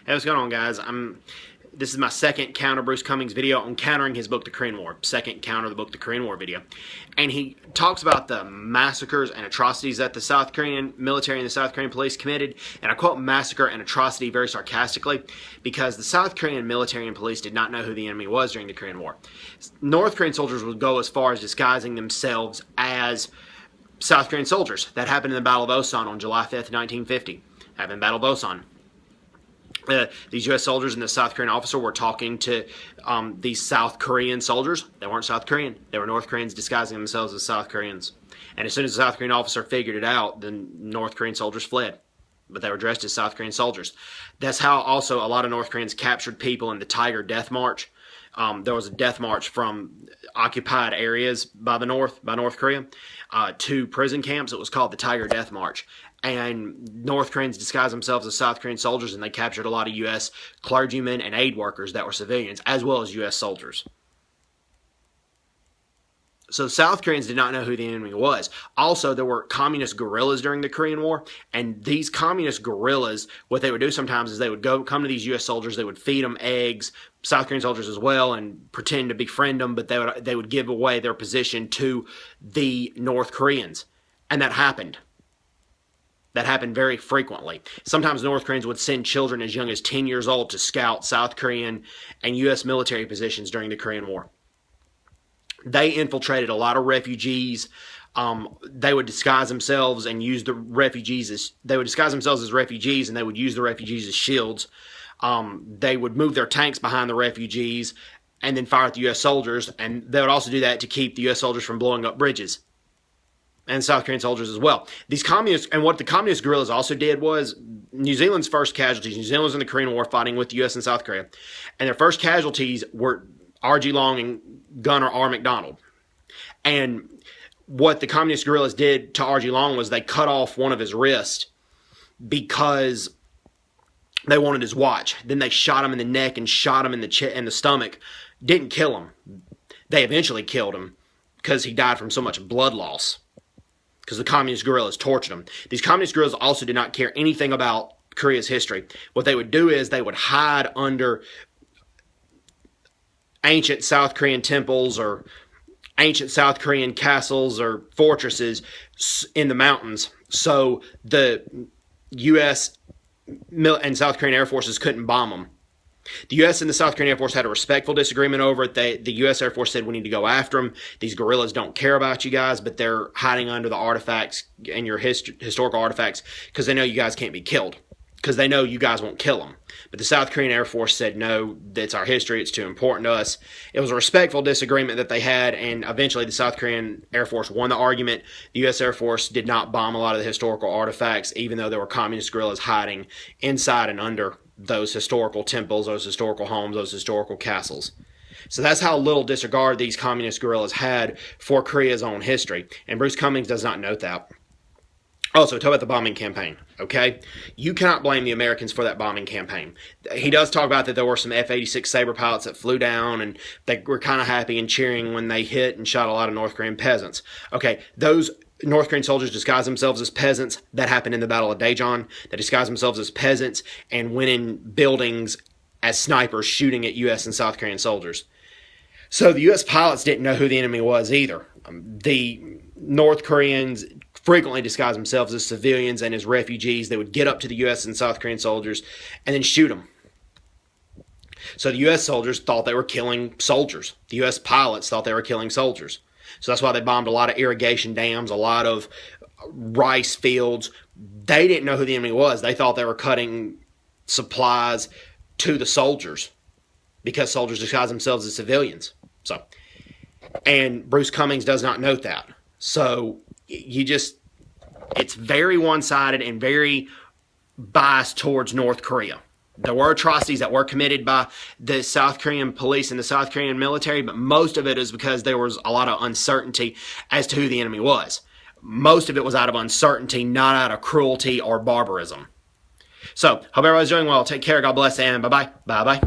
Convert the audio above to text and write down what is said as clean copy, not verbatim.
Hey, what's going on, guys? This is my second counter Bruce Cumings video on countering his book, The Korean War. Second counter the book, The Korean War video. And he talks about the massacres and atrocities that the South Korean military and the South Korean police committed. And I quote massacre and atrocity very sarcastically because the South Korean military and police did not know who the enemy was during the Korean War. North Korean soldiers would go as far as disguising themselves as South Korean soldiers. That happened in the Battle of Osan on July 5th, 1950. Happened in the Battle of Osan. These U.S. soldiers and the South Korean officer were talking to these South Korean soldiers. They weren't South Korean. They were North Koreans disguising themselves as South Koreans. And as soon as the South Korean officer figured it out, the North Korean soldiers fled. But they were dressed as South Korean soldiers. That's how also a lot of North Koreans captured people in the Tiger Death March. There was a death march from occupied areas by North Korea, to prison camps. It was called the Tiger Death March. And North Koreans disguised themselves as South Korean soldiers, and they captured a lot of U.S. clergymen and aid workers that were civilians, as well as U.S. soldiers. So South Koreans did not know who the enemy was. Also, there were communist guerrillas during the Korean War, and these communist guerrillas, what they would do sometimes is they would come to these U.S. soldiers, they would feed them eggs, South Korean soldiers as well, and pretend to befriend them, but they would give away their position to the North Koreans. And that happened. That happened very frequently. Sometimes North Koreans would send children as young as 10 years old to scout South Korean and U.S. military positions during the Korean War. They infiltrated a lot of refugees. They would disguise themselves and use the refugees as refugees, and they would use the refugees as shields. They would move their tanks behind the refugees and then fire at the U.S. soldiers, and they would also do that to keep the U.S. soldiers from blowing up bridges. And South Korean soldiers as well. These communists, and what the communist guerrillas also did was New Zealand's first casualties. New Zealand was in the Korean War fighting with the U.S. and South Korea. And their first casualties were R.G. Long and Gunner R. McDonald. And what the communist guerrillas did to R.G. Long was they cut off one of his wrists because they wanted his watch. Then they shot him in the neck and shot him in the stomach. Didn't kill him. They eventually killed him because he died from so much blood loss, because the communist guerrillas tortured him. These communist guerrillas also did not care anything about Korea's history. What they would do is they would hide under ancient South Korean temples or ancient South Korean castles or fortresses in the mountains, so the U.S. and South Korean Air Forces couldn't bomb them. The U.S. and the South Korean Air Force had a respectful disagreement over it. The U.S. Air Force said, we need to go after them. These guerrillas don't care about you guys, but they're hiding under the artifacts and your historical artifacts because they know you guys can't be killed, because they know you guys won't kill them. But the South Korean Air Force said, no, that's our history. It's too important to us. It was a respectful disagreement that they had, and eventually the South Korean Air Force won the argument. The U.S. Air Force did not bomb a lot of the historical artifacts, even though there were communist guerrillas hiding inside and under those historical temples, those historical homes, those historical castles. So that's how little disregard these communist guerrillas had for Korea's own history. And Bruce Cumings does not note that. Also, talk about the bombing campaign, okay? You cannot blame the Americans for that bombing campaign. He does talk about that there were some F-86 Sabre pilots that flew down, and they were kind of happy and cheering when they hit and shot a lot of North Korean peasants. Okay, those North Korean soldiers disguised themselves as peasants. That happened in the Battle of Daejeon. They disguised themselves as peasants and went in buildings as snipers shooting at U.S. and South Korean soldiers. So the U.S. pilots didn't know who the enemy was either. The North Koreans frequently disguised themselves as civilians and as refugees. They would get up to the U.S. and South Korean soldiers and then shoot them. So the U.S. soldiers thought they were killing soldiers. The U.S. pilots thought they were killing soldiers. So that's why they bombed a lot of irrigation dams, a lot of rice fields. They didn't know who the enemy was. They thought they were cutting supplies to the soldiers because soldiers disguise themselves as civilians. So, and Bruce Cumings does not note that. So it's very one-sided and very biased towards North Korea. There were atrocities that were committed by the South Korean police and the South Korean military, but most of it is because there was a lot of uncertainty as to who the enemy was. Most of it was out of uncertainty, not out of cruelty or barbarism. So, hope everybody's doing well. Take care. God bless, and bye-bye. Bye-bye.